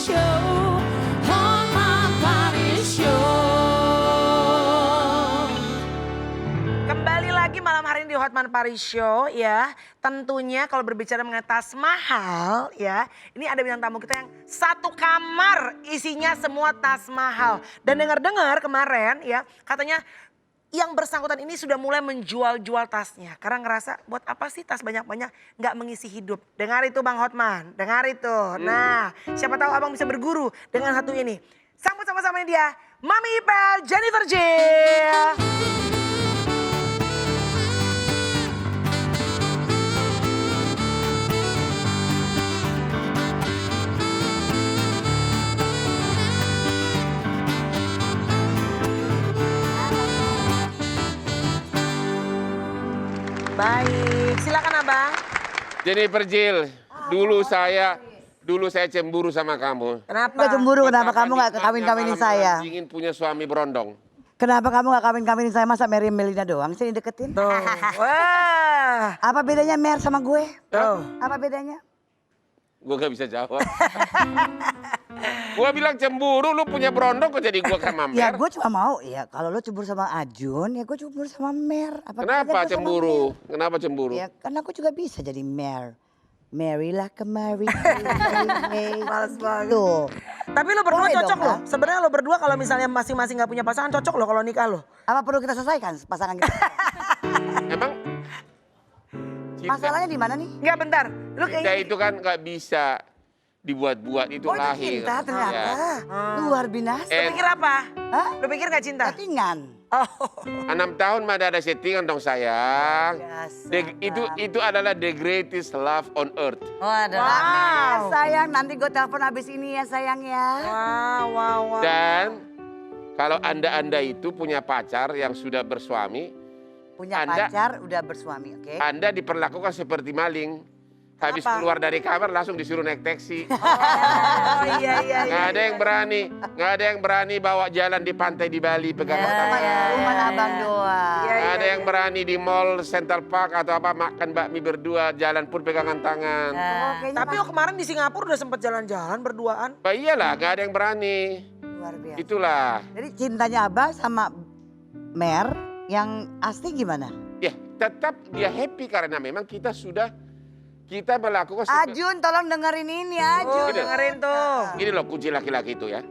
Show. Hotman Paris Show. Kembali lagi malam hari ini di Hotman Paris Show ya. Tentunya kalau berbicara mengenai tas mahal ya. Ini ada bintang tamu kita yang satu kamar isinya semua tas mahal. Dan dengar-dengar kemarin ya katanya yang bersangkutan ini sudah mulai menjual-jual tasnya. Karena ngerasa buat apa sih tas banyak-banyak gak mengisi hidup. Dengar itu Bang Hotman, dengar itu. Nah siapa tahu abang bisa berguru dengan satu ini. Sambut sama-sama dia Mami Ipel Jennifer Jill. Baik, silakan abang. Jennifer Jill, dulu saya cemburu sama kamu. Kenapa? Gak cemburu, kenapa kamu gak Nikmatnya kawin-kawinin malam-malam saya? Ingin punya suami berondong. Kenapa kamu gak kawin-kawinin saya, masa Mary Melina doang sih deketin? Tuh, wah. Apa bedanya Mer sama gue? Tuh. Apa bedanya? Gue gak bisa jawab. Gue bilang cemburu, lu punya berondong kok jadi gue sama Mer. Ya gue cuma mau, ya kalau lo cemburu sama Ajun, ya gue cemburu sama Mer. Apa bedanya Kenapa gue sama cemburu? Mer? Kenapa cemburu? Ya karena aku juga bisa jadi Mer. Marilah kemari. Males banget. Tuh. Tapi lo berdua Boleh cocok dong, loh. Kak. Sebenarnya lo berdua kalau misalnya masing-masing gak punya pasangan cocok loh kalau nikah lo. Apa perlu kita selesaikan pasangan kita? Emang cinta, Masalahnya di mana nih? Enggak bentar. Lo cinta kayaknya itu kan gak bisa dibuat-buat, itu Oh itu lahir. cinta ternyata. Ya. Luar binasa. lo pikir apa? Hah? Lo pikir gak cinta? Settingan. Oh. 6 tahun mah ada settingan dong sayang. Biasa. Itu adalah the greatest love on earth. Waduh. Wow. Sayang, nanti gue telepon abis ini ya sayang ya. Wow. Dan kalau anda itu punya pacar yang sudah bersuami, Punya Anda- pacar, udah bersuami, oke? Anda diperlakukan seperti maling. Habis Kenapa? keluar dari kamar langsung disuruh naik taksi. Oh iya. Nggak ada yang berani bawa jalan di pantai di Bali pegang tangan. Cuma abang doang. Iya, Nggak ada yang berani di mall Central Park atau apa makan bakmi berdua jalan pun pegangan tangan. Oh, kayaknya Tapi lo kemarin di Singapura udah sempet jalan-jalan berduaan. Bah iyalah, nggak ada yang berani. luar biasa. Itulah. Jadi cintanya abang sama Mer yang asli gimana? Ya, tetap dia happy karena memang kita melakukan Ajun, tolong dengerin ini Ajun. Oh dengerin tuh. Gini loh kunci laki-laki itu ya.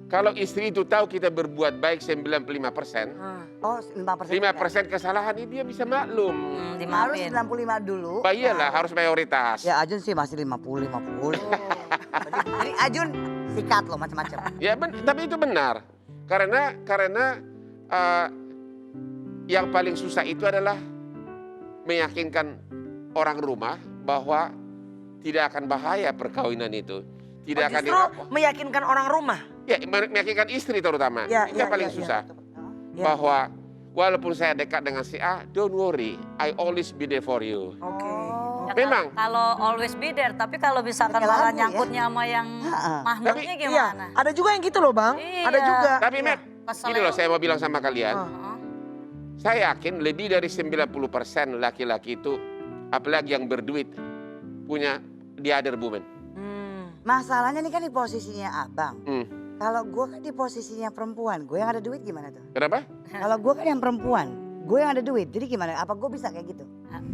Kalau istri itu tahu kita berbuat baik 95%, Oh 5%. 5% kesalahan ini dia bisa maklum. Harus 95 dulu. Bah iyalah harus mayoritas. Ya Ajun sih masih 50-50. Jadi Ajun sikat lo macam-macam. Ya tapi itu benar. Karena yang paling susah itu adalah meyakinkan orang rumah bahwa tidak akan bahaya perkawinan itu. Tidak akan Justru meyakinkan orang rumah. Ya, meyakinkan istri terutama. Ya, itu ya, yang paling ya, susah. Ya. Bahwa walaupun saya dekat dengan si A, don't worry, I always be there for you. Oke. Ya, Memang. Kalau always be there, tapi kalau misalkan Pakai malah lagu ya. nyangkutnya sama yang Mahmudnya Tapi- gimana? Iya, ada juga yang gitu loh bang. Iya. Ada juga. Tapi Matt, Kesel ini loh ya. saya mau bilang sama kalian. Heeh. Saya yakin lebih dari 90% laki-laki itu, apalagi yang berduit, punya the other woman. Masalahnya ini kan di posisinya abang. Hmm. Kalau gue kan di posisinya perempuan, gue yang ada duit gimana tuh? Kenapa? Kalau gue kan yang perempuan, gue yang ada duit. Jadi gimana? Apa gue bisa kayak gitu?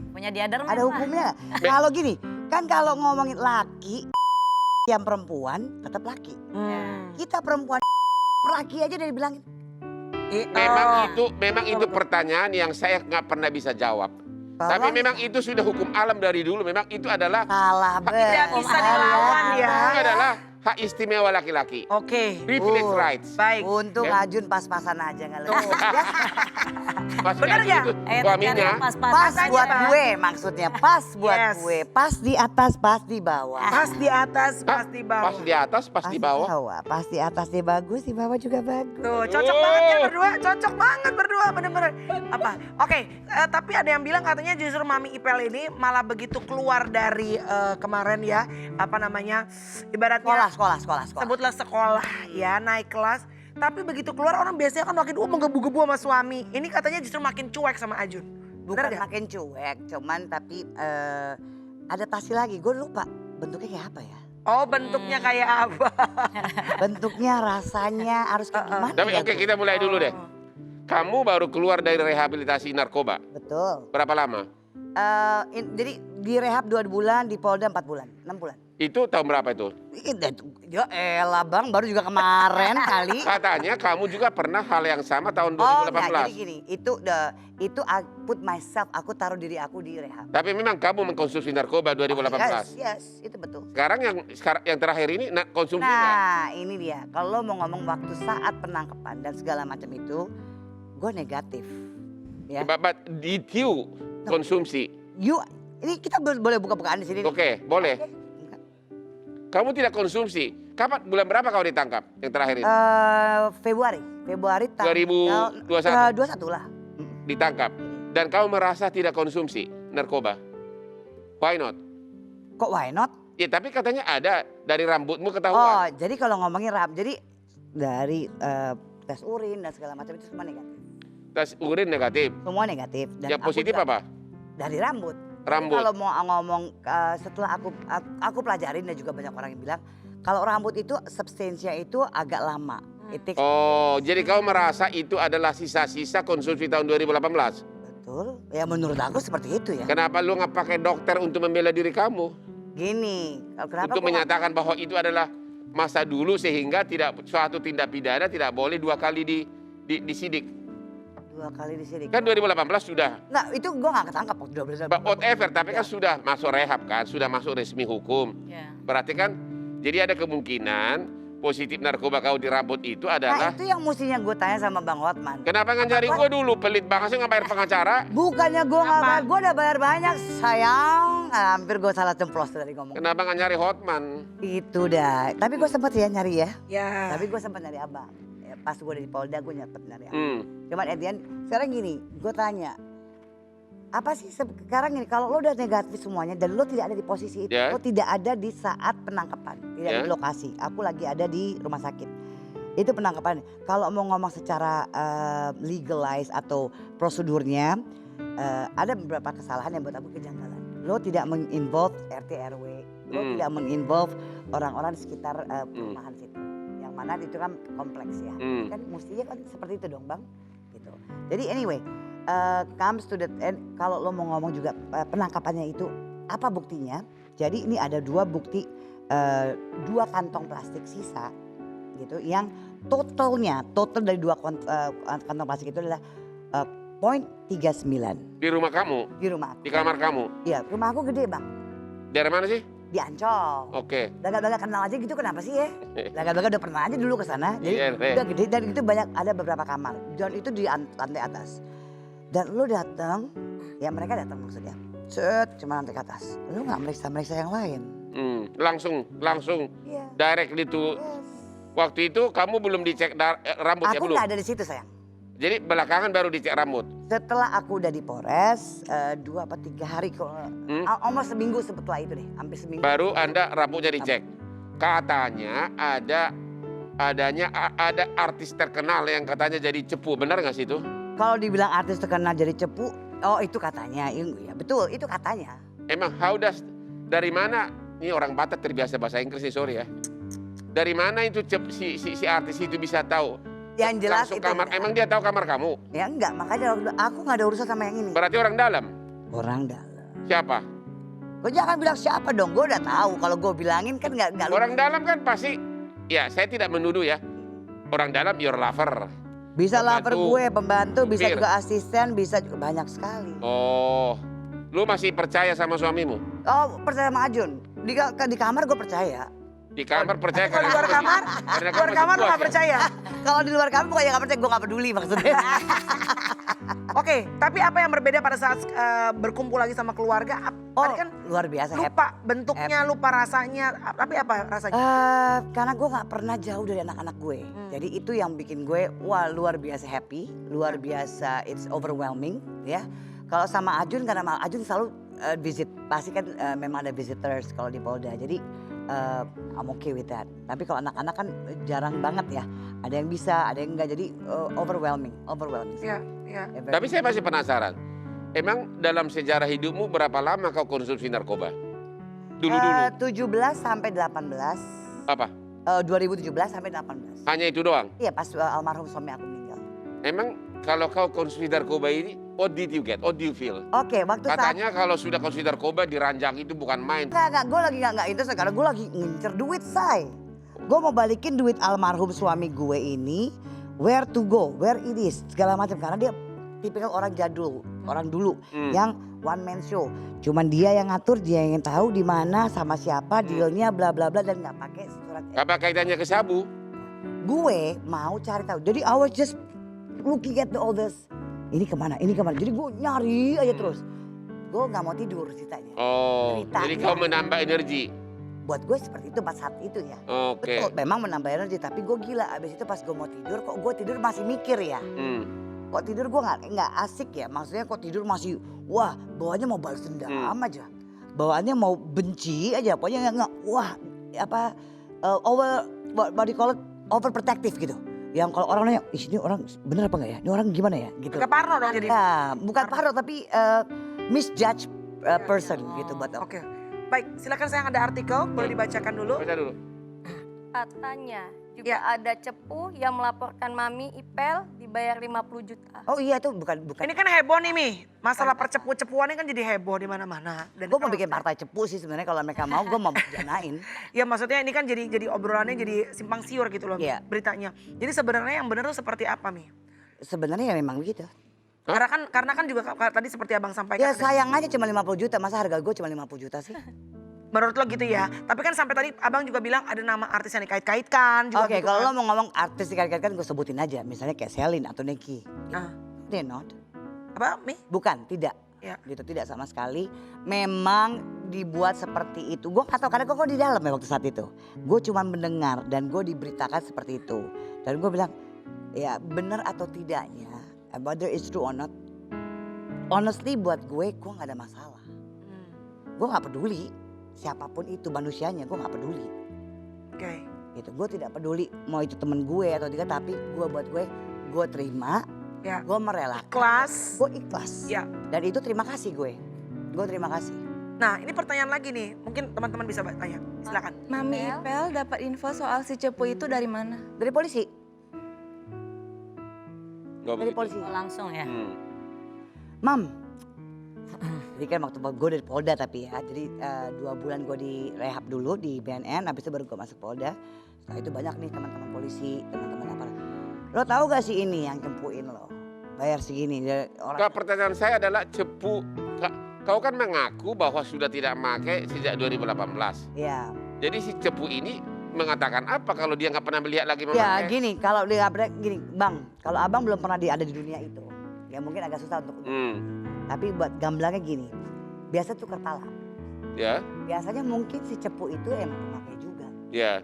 Punya diader Ada hukumnya nggak? Kalau gini, kan kalau ngomongin laki, yang perempuan tetap laki. Kita perempuan laki aja udah dibilangin. Memang itu pertanyaan yang saya nggak pernah bisa jawab. Tapi Bahwa memang itu sudah hukum alam dari dulu. Memang itu adalah salah Tidak bisa dilawan ya. itu adalah hak istimewa laki-laki. Oke. Privilege rights. Baik. Untung Ya. Ajun pas-pasan aja nggak lebih. Ya, Maksudnya Bener nggak? itu Cari suaminya. yang pas-pas pas aja, buat Pak. gue maksudnya, pas buat Yes. gue. Pas di atas, pas di bawah. Pas di atas, pas di bawah. Pas di atas, pas di bawah. Pas di atas dia bagus, di bawah juga bagus. Tuh, cocok banget kan berdua, cocok banget berdua bener-bener. Apa? Oke, tapi ada yang bilang katanya justru Mami Ipel ini malah begitu keluar dari kemarin ya, apa namanya, ibaratnya Sekolah. sebutlah sekolah ya, naik kelas. Tapi begitu keluar orang biasanya kan makin menggebu-gebu sama suami. Ini katanya justru makin cuek sama Ajun. Bukan Bener gak? makin cuek, cuman tapi adaptasi lagi. Gue lupa bentuknya kayak apa ya. Oh bentuknya kayak apa? Bentuknya, rasanya harus kayak gimana Tapi ya, oke, Bu? kita mulai dulu deh. Kamu baru keluar dari rehabilitasi narkoba. Betul. Berapa lama? Jadi di rehab 2 bulan, di Polda 4 bulan, 6 bulan. Itu tahun berapa itu? Ya elah bang, baru juga kemarin kali. Katanya kamu juga pernah hal yang sama tahun 2018. Oh enggak, jadi gini, itu I put myself, aku taruh diri aku di rehab. Tapi memang kamu mengkonsumsi narkoba 2018. Yes, itu betul. Sekarang yang terakhir ini konsumsi nggak? Nah ini dia, kalau mau ngomong waktu saat penangkapan dan segala macam itu, gue negatif. Ya. But did you konsumsi? Ini kita boleh buka-bukaan di sini. Oke, boleh. Enggak. Kamu tidak konsumsi. Bulan berapa kau ditangkap yang terakhir ini? Februari tanggal 2021? 21 lah. Ditangkap. Dan kau merasa tidak konsumsi narkoba. Why not? Kok why not? Ya tapi katanya ada dari rambutmu Oh, ketahuan. jadi kalau ngomongin jadi dari tes urin dan segala macam itu semua negatif. Tes urin negatif. Semua negatif. Dan Yang aku positif juga apa? Dari rambut. Rambut. Jadi kalau mau ngomong setelah aku pelajarin dan juga banyak orang yang bilang kalau rambut itu substansinya itu agak lama. It takes- Oh, jadi kau merasa itu adalah sisa-sisa konsumsi tahun 2018? Betul. Ya menurut aku seperti itu ya. Kenapa lu nggak pakai dokter untuk membela diri kamu? Gini, kenapa Untuk gua nggak- menyatakan bahwa itu adalah masa dulu sehingga suatu tindak pidana tidak boleh 2 kali disidik. 2 kali di sini? Kan 2018 sudah. Nggak, itu gue nggak ketangkap waktu 12 But whatever, tapi kan Ya. sudah masuk rehab kan, sudah masuk resmi hukum. Ya. Berarti kan jadi ada kemungkinan positif narkoba kau di rambut itu Nah adalah. itu yang mestinya gue tanya sama Bang Hotman. Kenapa nggak cari gue dulu? Pelit banget sih nggak bayar pengacara. Bukannya gue nggak Apa? bayar, gue udah bayar banyak sayang. Hampir gue salah cemplos tadi ngomong. Kenapa nggak nyari Hotman? Itu dah. Tapi gue sempat ya nyari ya. Ya. Tapi gue sempat nyari abang. Ya, pas gue di Polda gue nyempet nyari abang. Hmm. Cuman Edian, sekarang gini, gue tanya. Apa sih sekarang ini kalau lo udah negatif semuanya dan lo tidak ada di posisi itu, Ya. lo tidak ada di saat penangkapan, tidak Ya. di lokasi. Aku lagi ada di rumah sakit. Itu penangkapan. Kalau mau ngomong secara legalize atau prosedurnya, ada beberapa kesalahan yang buat aku kejanggalan. Lo tidak menginvolve RT RW, lo tidak menginvolve orang-orang di sekitar perumahan situ. Yang mana itu kan kompleks ya. Kan mestinya kan seperti itu dong bang. Gitu. Jadi anyway, comes to the end, kalau lo mau ngomong juga penangkapannya itu apa buktinya? Jadi ini ada 2 bukti, 2 kantong plastik sisa gitu yang total dari 2 kantong plastik itu adalah 0,39 Di rumah kamu? di rumah aku. Di kamar kamu? Iya, rumah aku gede bang, Dari mana sih? di Ancol. Oke. Daga-daga kenal aja gitu kenapa sih ya? Daga-daga udah pernah aja dulu ke sana. Jadi Iya, Re. udah gede dan itu banyak, ada beberapa kamar. Dan itu di lantai atas. Dan lu datang, ya mereka datang maksudnya. Set, cuma lantai ke atas. Lu nggak meriksa yang lain. Langsung Iya. directly to. Yes. Waktu itu kamu belum dicek rambut ya Aku belum? nggak ada di situ sayang. Jadi belakangan baru dicek rambut. Setelah aku udah di Polres, 2 apa 3 hari kok, almost seminggu setelah itu deh, hampir seminggu. Baru Anda rambutnya dicek. Katanya ada artis terkenal yang katanya jadi cepu. Benar nggak sih itu? Kalau dibilang artis terkenal jadi cepu, oh itu katanya, ya betul itu katanya. Emang dari mana? Ini orang Batak terbiasa bahasa Inggris nih, sorry ya. Dari mana itu si artis itu bisa tahu? Yang jelas Langsung itu kamar. benar. Emang dia tahu kamar kamu? Ya enggak, makanya aku nggak ada urusan sama yang ini. Berarti orang dalam. Orang dalam. Siapa? Gue jangan bilang siapa dong, gue udah tahu. Kalau gue bilangin kan nggak Orang dalam kan pasti. Ya, saya tidak menuduh ya. Orang dalam your lover. bisa lover pembantu, gue, pembantu, bisa supir. juga asisten, bisa juga banyak sekali. Oh, lu masih percaya sama suamimu? Oh percaya sama Ajun, di kamar gue percaya. Di kamar percaya Kalau di luar kamar, luar kamar lo nggak percaya. Kalau di luar kamar pokoknya nggak percaya, gue nggak peduli maksudnya. Oke, tapi apa yang berbeda pada saat berkumpul lagi sama keluarga? Oh Tadi kan luar biasa happy. lupa bentuknya, lupa rasanya. Tapi apa rasanya? Karena gue nggak pernah jauh dari anak-anak gue. Jadi itu yang bikin gue wah luar biasa happy, luar biasa it's overwhelming ya. Kalau sama Ajun karena Ajun selalu visit, pasti kan memang ada visitors kalau di Polda. Jadi I'm okay with that. Tapi kalau anak-anak kan jarang banget ya. Ada yang bisa, ada yang enggak. Jadi overwhelming. Iya, iya. Tapi saya masih penasaran. Emang dalam sejarah hidupmu berapa lama kau konsumsi narkoba? Dulu-dulu. 17 sampai 18. Apa? 2017 sampai 18. Hanya itu doang? Iya pas almarhum suami aku meninggal. Emang kalau kau konsumsi narkoba ini, what did you get? What do you feel? Oke, waktu saat Katanya kalau sudah konsumsi narkoba diranjang itu bukan main. Enggak, gue lagi enggak itu karena gue lagi ngincer duit, say. Gue mau balikin duit almarhum suami gue ini, where to go, where it is, segala macam. Karena dia tipikal orang jadul, orang dulu yang one man show. Cuman dia yang ngatur, dia yang tahu di mana sama siapa dealnya, bla bla bla dan nggak pakai surat. Apa kaitannya ke sabu? Gue mau cari tahu. Jadi I was just looking at all this. Ini kemana, ini kemana. Jadi gue nyari aja terus. Gue nggak mau tidur ceritanya. Oh, Ceritanya. jadi kau menambah energi. Buat gue seperti itu pas saat itu ya. Oke. Betul, memang menambah energi. Tapi gue gila. Abis itu pas gue mau tidur, kok gue tidur masih mikir ya. Kok tidur gue nggak asik ya. Maksudnya kok tidur masih, wah bawaannya mau balas dendam aja. Bawaannya mau benci aja. Pokoknya nggak, wah apa, what do you call it, overprotective gitu. Yang kalau orang nanya, ini orang bener apa enggak ya? Ini orang gimana ya? Gitu. Agak parno dong jadi. Ya, bukan parno tapi misjudge person gitu buat aku. Oke. Baik, silakan saya ada artikel, boleh dibacakan dulu. Baca dulu. Katanya juga Ya. ada cepu yang melaporkan Mami Ipel dibayar 50 juta. Oh iya itu bukan. Ini kan heboh nih Mi, masalah percepu-cepuan ini kan jadi heboh di mana-mana. Dan Gue itu mau bikin harus- partai cepu sih sebenarnya kalau mereka mau gue mau janain. Ya maksudnya ini kan jadi obrolannya jadi simpang siur gitu loh Iya. beritanya. Jadi sebenarnya yang benar tuh seperti apa Mi? Sebenarnya ya memang begitu. Karena kan juga tadi seperti abang sampaikan. Ya sayang aja cuma 50 juta, masa harga gue cuma 50 juta sih? Menurut lo gitu ya. Tapi kan sampai tadi abang juga bilang ada nama artis yang dikait-kaitkan juga Oke, gitu kalau kan. lo mau ngomong artis dikait-kaitkan gue sebutin aja. Misalnya kayak Celine atau Nicki. Ah. They're not. Apa Mi? Bukan, tidak. Ya. Gitu, tidak sama sekali. Memang dibuat seperti itu. Gue gak tahu karena gue di dalam ya waktu saat itu. Gue cuma mendengar dan gue diberitakan seperti itu. Dan gue bilang, ya benar atau tidaknya, whether it's true or not. Honestly buat gue gak ada masalah. Gue gak peduli. Siapapun itu manusianya, gue gak peduli. Oke. Gitu, gue tidak peduli mau itu temen gue atau tidak, tapi buat gue terima, Ya. gue merelakan, Kelas. gue ikhlas. Ya. Dan itu terima kasih gue terima kasih. Nah ini pertanyaan lagi nih, mungkin teman-teman bisa tanya, silakan. Mami Ipel dapat info soal si cepu itu dari mana? Dari polisi, Nggak dari begitu. polisi. Oh, langsung ya. Mam, jadi kan waktu gue dari Polda tapi ya, jadi 2 bulan gue di rehab dulu di BNN, habis itu baru gue masuk Polda. Setelah itu banyak nih teman-teman polisi, teman-teman apa. Lo tahu gak sih ini yang cempuin lo? Bayar segini dari orang. Kak, pertanyaan saya adalah cepu. Kau kan mengaku bahwa sudah tidak pakai sejak 2018. Ya, Jadi si cepu ini mengatakan apa kalau dia nggak pernah melihat lagi memakai? ya gini, kalau dia gini, Bang, kalau abang belum pernah ada di dunia itu, ya mungkin agak susah untuk. Tapi buat gamblangnya gini, biasa tukar pala. Ya, Biasanya mungkin si cepu itu emang pemakai juga. ya.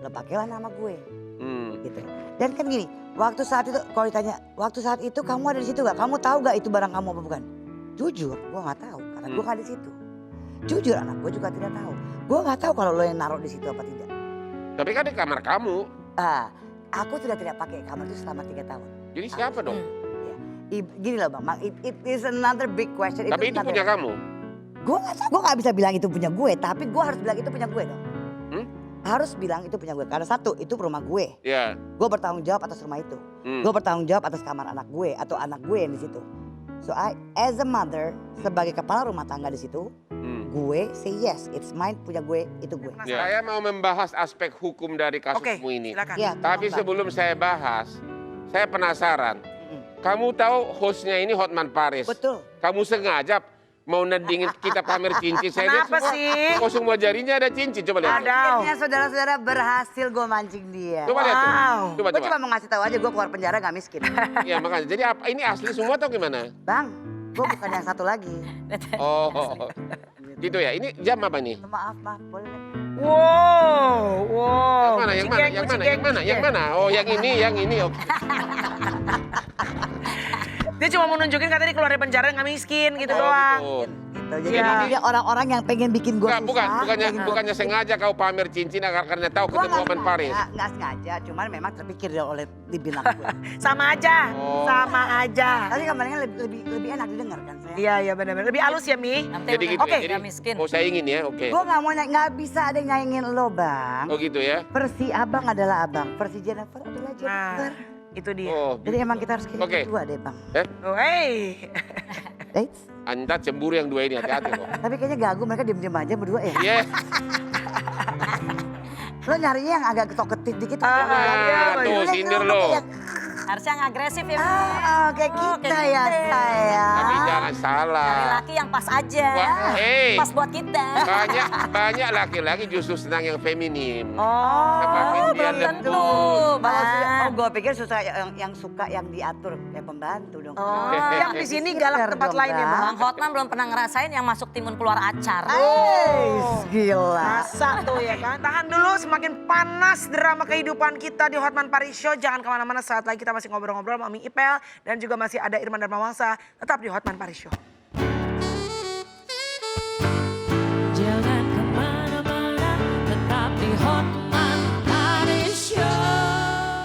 Lo pakailah nama gue, Hmm. gitu. Dan kan gini, waktu saat itu, kalau ditanya, waktu saat itu kamu ada di situ gak? Kamu tahu gak itu barang kamu apa bukan? Jujur, gue nggak tahu karena gue nggak di situ. Jujur anak gue juga tidak tahu. Gue nggak tahu kalau lo yang naruh di situ apa tidak. Tapi kan di kamar kamu. Aku tidak pakai kamar itu selama 3 tahun. Jadi siapa dong? Gini loh bang, it is another big question. Tapi itu punya kamu. Gue nggak tahu, gue nggak bisa bilang itu punya gue, tapi gue harus bilang itu punya gue dong. Harus bilang itu punya gue karena satu itu rumah gue. Ya. Gue bertanggung jawab atas rumah itu. Gue bertanggung jawab atas kamar anak gue atau anak gue yang di situ. So I, as a mother, sebagai kepala rumah tangga di situ, gue say yes, it's mine, punya gue, itu gue. Ya. Saya mau membahas aspek hukum dari Oke, kasusmu ini. silakan. Ya, Tapi tolong, Bang. sebelum saya bahas, saya penasaran. Kamu tahu hostnya ini Hotman Paris. Betul. Kamu sengaja mau nandingin kita pamer cincin. Saya lihat Kenapa sih? kok semua jarinya ada cincin. Coba lihat. Ada. Akhirnya saudara-saudara berhasil gue mancing dia. Coba lihat tuh. Wow. Coba, Gue coba. cuma mau ngasih tahu aja gue keluar penjara gak miskin. Iya makanya. Jadi apa ini asli semua atau gimana? Bang, gue bukan yang satu lagi. Oh, gitu ya. Ini jam apa nih? Maaf, boleh. Wow. Yang mana? Yang mana? Yang mana? Yang mana? Oh, yang ini. Oke. Dia cuma mau nunjukin katanya dia keluar dari penjara nggak miskin gitu Oh, doang. gitu. Gini gitu. Jadi Iya. maksudnya orang-orang yang pengen bikin gue Enggak, susah. bukannya sengaja kau pamer cincin karena tahu Gua ketemu Hotman Paris. Nggak sengaja, cuman memang terpikir oleh dibilang gue. Sama aja, Oh. sama aja. Tapi kemarin kan lebih enak didengar kan saya. Iya, iya benar-benar. Lebih halus ya, Mi. Nanti Jadi gitu Oke. ya. Jadi udah miskin. mau saya ingin ya, oke. Gue nggak bisa ada yang nyaingin lo bang. Oh gitu ya. Versi abang adalah abang, versi Jennifer adalah Nah, Jennifer. itu dia. Oh, Jadi emang kita harus kayak Oke. berdua deh bang. Oh, hey. Eits, Anda cemburu yang dua ini, hati-hati loh. tapi kayaknya gagu mereka diem-diem aja berdua ya. Iya. Lo nyarinya yang agak ketok-ketik dikit. iya, tuh, Lo sindir yang lo. kayak- Harusnya yang agresif ya. kayak Oh, kita kayak ya kita. sayang. Tapi jangan salah. Cari laki yang pas aja. Wah, Pas buat kita. banyak laki-laki justru senang yang feminim. Oh, Semakin dia belum lembut. tentu. Oh, Bang. gue pikir susah yang suka yang diatur kayak pembantu dong. oh. Yang di sini galak tempat Dong, lain ya, Bang. Bang. Bang Hotman belum pernah ngerasain yang masuk timun keluar acar. Gila. Masa tuh ya kan. Tahan dulu, semakin panas drama kehidupan kita di Hotman Paris Show. Jangan kemana-mana, saat lagi kita masih ngobrol-ngobrol sama Mami Ipel. Dan juga masih ada Irman Darmawangsa. Tetap di Hotman Paris Show. Jangan kemana-mana, tetap di Hotman.